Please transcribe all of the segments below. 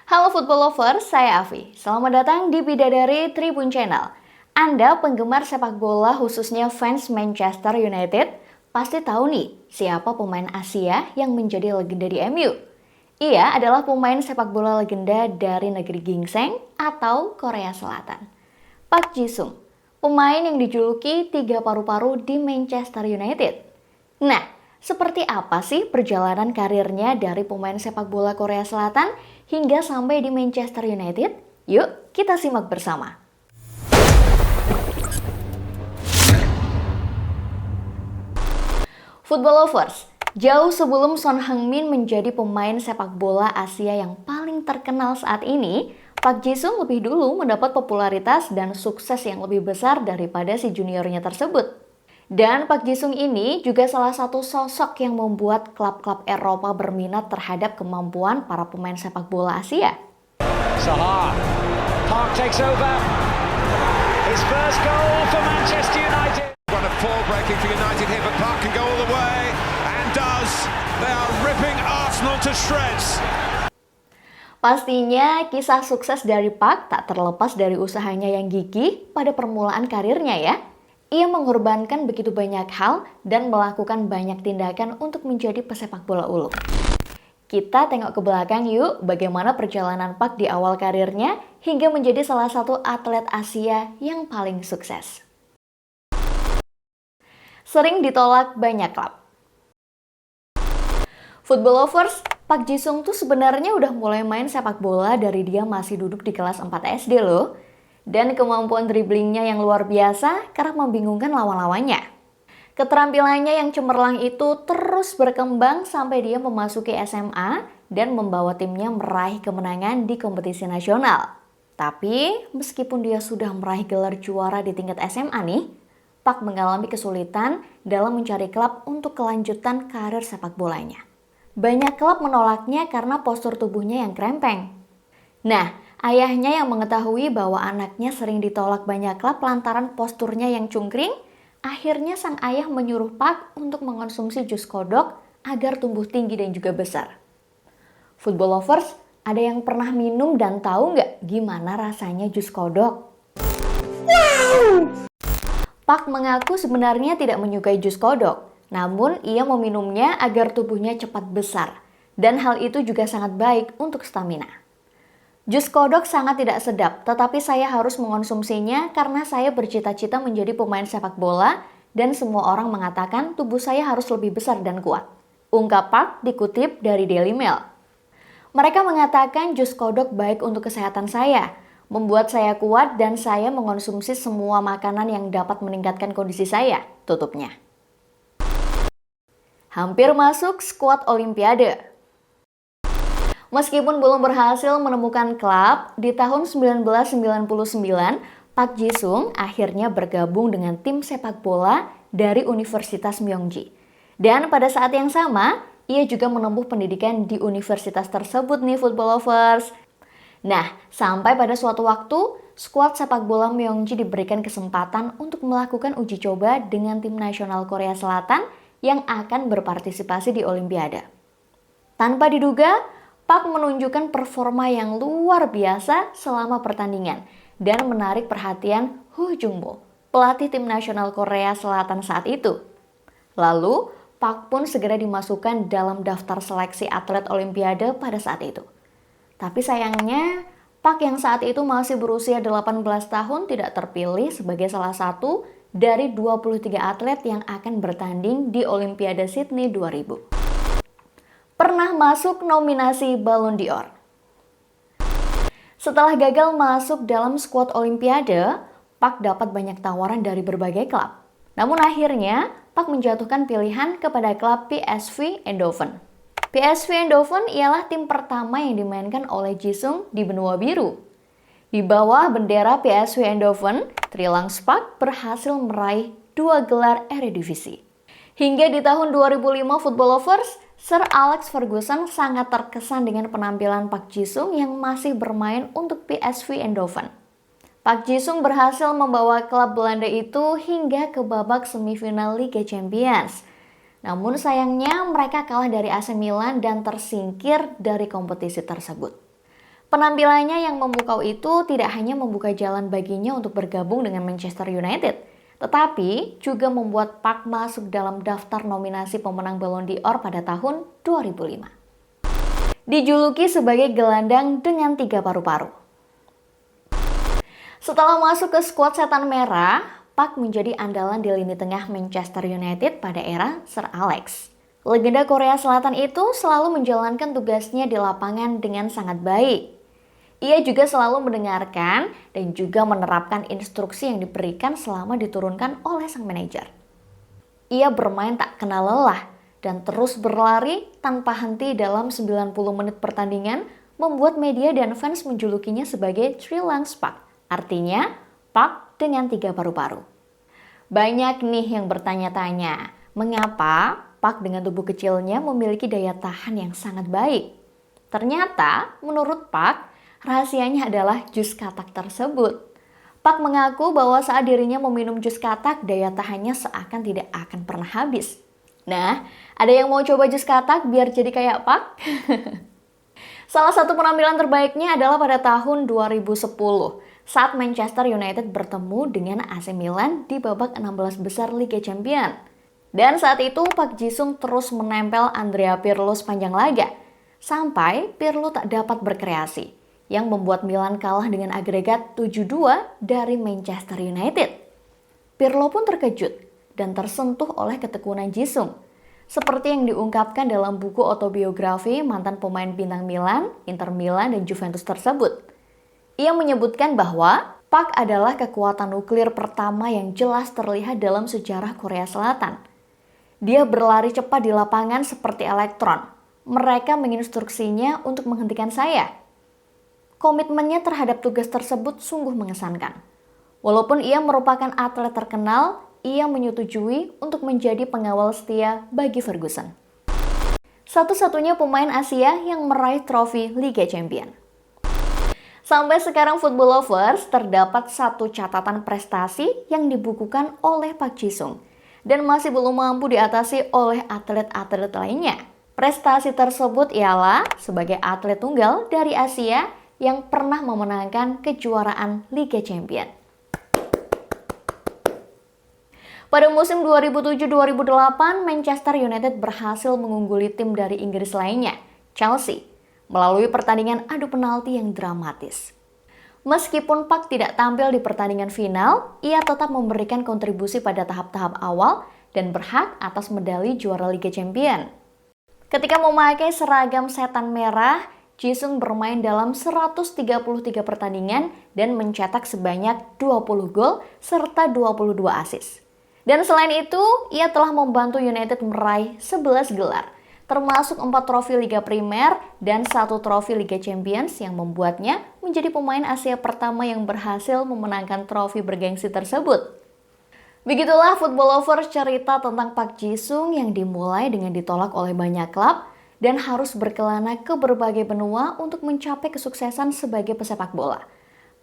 Halo football lovers, saya Avi. Selamat datang di Bidadari Tribun Channel. Anda penggemar sepak bola khususnya fans Manchester United pasti tahu nih siapa pemain Asia yang menjadi legenda di MU. Ia adalah pemain sepak bola legenda dari negeri Gingseng atau Korea Selatan. Park Ji-sung, pemain yang dijuluki tiga paru-paru di Manchester United. Nah, seperti apa sih perjalanan karirnya dari pemain sepak bola Korea Selatan hingga sampai di Manchester United? Yuk, kita simak bersama. Football lovers, jauh sebelum Son Heung-min menjadi pemain sepak bola Asia yang paling terkenal saat ini, Park Ji-sung lebih dulu mendapat popularitas dan sukses yang lebih besar daripada si juniornya tersebut. Dan Park Ji-sung ini juga salah satu sosok yang membuat klub-klub Eropa berminat terhadap kemampuan para pemain sepak bola Asia. Zaha, Park takes over. His first goal for Manchester United. Got a ball breaking for United here, but Park can go all the way and does. They are ripping Arsenal to shreds. Pastinya kisah sukses dari Park tak terlepas dari usahanya yang gigih pada permulaan karirnya ya. Ia mengorbankan begitu banyak hal dan melakukan banyak tindakan untuk menjadi pesepak bola ulung. Kita tengok ke belakang yuk bagaimana perjalanan Park di awal karirnya hingga menjadi salah satu atlet Asia yang paling sukses. Sering ditolak banyak klub. Football lovers, Park Ji-sung tuh sebenarnya udah mulai main sepak bola dari dia masih duduk di kelas 4 SD loh. Dan kemampuan driblingnya yang luar biasa kerap membingungkan lawan-lawannya. Keterampilannya yang cemerlang itu terus berkembang sampai dia memasuki SMA dan membawa timnya meraih kemenangan di kompetisi nasional. Tapi meskipun dia sudah meraih gelar juara di tingkat SMA nih, Park mengalami kesulitan dalam mencari klub untuk kelanjutan karir sepak bolanya. Banyak klub menolaknya karena postur tubuhnya yang krempeng. Nah, ayahnya yang mengetahui bahwa anaknya sering ditolak banyak klub lantaran posturnya yang cungkring, akhirnya sang ayah menyuruh Park untuk mengonsumsi jus kodok agar tumbuh tinggi dan juga besar. Football lovers, ada yang pernah minum dan tahu nggak gimana rasanya jus kodok? Wow! Park mengaku sebenarnya tidak menyukai jus kodok, namun ia meminumnya agar tubuhnya cepat besar, dan hal itu juga sangat baik untuk stamina. Jus kodok sangat tidak sedap, tetapi saya harus mengonsumsinya karena saya bercita-cita menjadi pemain sepak bola dan semua orang mengatakan tubuh saya harus lebih besar dan kuat. Ungkap Park dikutip dari Daily Mail. Mereka mengatakan jus kodok baik untuk kesehatan saya, membuat saya kuat dan saya mengonsumsi semua makanan yang dapat meningkatkan kondisi saya, tutupnya. Hampir masuk skuad Olimpiade. Meskipun belum berhasil menemukan klub, di tahun 1999, Park Ji-sung akhirnya bergabung dengan tim sepak bola dari Universitas Myongji. Dan pada saat yang sama, ia juga menempuh pendidikan di universitas tersebut nih football lovers. Nah, sampai pada suatu waktu, skuad sepak bola Myongji diberikan kesempatan untuk melakukan uji coba dengan tim nasional Korea Selatan yang akan berpartisipasi di Olimpiade. Tanpa diduga, Park menunjukkan performa yang luar biasa selama pertandingan dan menarik perhatian Hu Jung-bo, pelatih tim nasional Korea Selatan saat itu. Lalu, Park pun segera dimasukkan dalam daftar seleksi atlet Olimpiade pada saat itu. Tapi sayangnya, Park yang saat itu masih berusia 18 tahun tidak terpilih sebagai salah satu dari 23 atlet yang akan bertanding di Olimpiade Sydney 2000. Pernah masuk nominasi Ballon d'Or. Setelah gagal masuk dalam skuad Olimpiade, Park dapat banyak tawaran dari berbagai klub. Namun akhirnya, Park menjatuhkan pilihan kepada klub PSV Eindhoven. PSV Eindhoven ialah tim pertama yang dimainkan oleh Ji-sung di benua biru. Di bawah bendera PSV Eindhoven, Trilangs Park berhasil meraih 2 gelar Eredivisie. Hingga di tahun 2005 football lovers, Sir Alex Ferguson sangat terkesan dengan penampilan Park Ji-sung yang masih bermain untuk PSV Eindhoven. Park Ji-sung berhasil membawa klub Belanda itu hingga ke babak semifinal Liga Champions. Namun sayangnya mereka kalah dari AC Milan dan tersingkir dari kompetisi tersebut. Penampilannya yang memukau itu tidak hanya membuka jalan baginya untuk bergabung dengan Manchester United, tetapi juga membuat Park masuk dalam daftar nominasi pemenang Ballon d'Or pada tahun 2005. Dijuluki sebagai gelandang dengan 3 paru-paru. Setelah masuk ke skuad Setan Merah, Park menjadi andalan di lini tengah Manchester United pada era Sir Alex. Legenda Korea Selatan itu selalu menjalankan tugasnya di lapangan dengan sangat baik. Ia juga selalu mendengarkan dan juga menerapkan instruksi yang diberikan selama diturunkan oleh sang manajer. Ia bermain tak kenal lelah dan terus berlari tanpa henti dalam 90 menit pertandingan, membuat media dan fans menjulukinya sebagai Three Lungs Park, artinya Park dengan 3 paru-paru. Banyak nih yang bertanya-tanya, mengapa Park dengan tubuh kecilnya memiliki daya tahan yang sangat baik? Ternyata, menurut Park, rahasianya adalah jus katak tersebut. Park mengaku bahwa saat dirinya meminum jus katak, daya tahannya seakan tidak akan pernah habis. Nah, ada yang mau coba jus katak biar jadi kayak Park? Salah satu penampilan terbaiknya adalah pada tahun 2010 saat Manchester United bertemu dengan AC Milan di babak 16 besar Liga Champions. Dan saat itu Park Ji-sung terus menempel Andrea Pirlo sepanjang laga, sampai Pirlo tak dapat berkreasi, yang membuat Milan kalah dengan agregat 7-2 dari Manchester United. Pirlo pun terkejut dan tersentuh oleh ketekunan Ji-sung, seperti yang diungkapkan dalam buku autobiografi mantan pemain bintang Milan, Inter Milan, dan Juventus tersebut. Ia menyebutkan bahwa Park adalah kekuatan nuklir pertama yang jelas terlihat dalam sejarah Korea Selatan. Dia berlari cepat di lapangan seperti elektron. Mereka menginstruksinya untuk menghentikan saya. Komitmennya terhadap tugas tersebut sungguh mengesankan. Walaupun ia merupakan atlet terkenal, ia menyetujui untuk menjadi pengawal setia bagi Ferguson. Satu-satunya pemain Asia yang meraih trofi Liga Champions. Sampai sekarang Football Lovers terdapat satu catatan prestasi yang dibukukan oleh Park Ji-sung dan masih belum mampu diatasi oleh atlet-atlet lainnya. Prestasi tersebut ialah sebagai atlet tunggal dari Asia yang pernah memenangkan kejuaraan Liga Champions. Pada musim 2007-2008, Manchester United berhasil mengungguli tim dari Inggris lainnya, Chelsea, melalui pertandingan adu penalti yang dramatis. Meskipun Park tidak tampil di pertandingan final, ia tetap memberikan kontribusi pada tahap-tahap awal dan berhak atas medali juara Liga Champions. Ketika memakai seragam Setan Merah, Ji-sung bermain dalam 133 pertandingan dan mencetak sebanyak 20 gol serta 22 assist. Dan selain itu, ia telah membantu United meraih 11 gelar, termasuk 4 trofi Liga Primer dan 1 trofi Liga Champions yang membuatnya menjadi pemain Asia pertama yang berhasil memenangkan trofi bergengsi tersebut. Begitulah Football Lovers cerita tentang Park Ji-sung yang dimulai dengan ditolak oleh banyak klub dan harus berkelana ke berbagai benua untuk mencapai kesuksesan sebagai pesepak bola.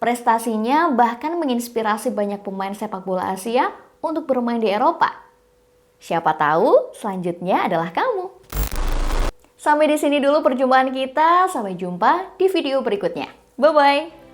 Prestasinya bahkan menginspirasi banyak pemain sepak bola Asia untuk bermain di Eropa. Siapa tahu selanjutnya adalah kamu. Sampai di sini dulu perjumpaan kita, sampai jumpa di video berikutnya. Bye-bye!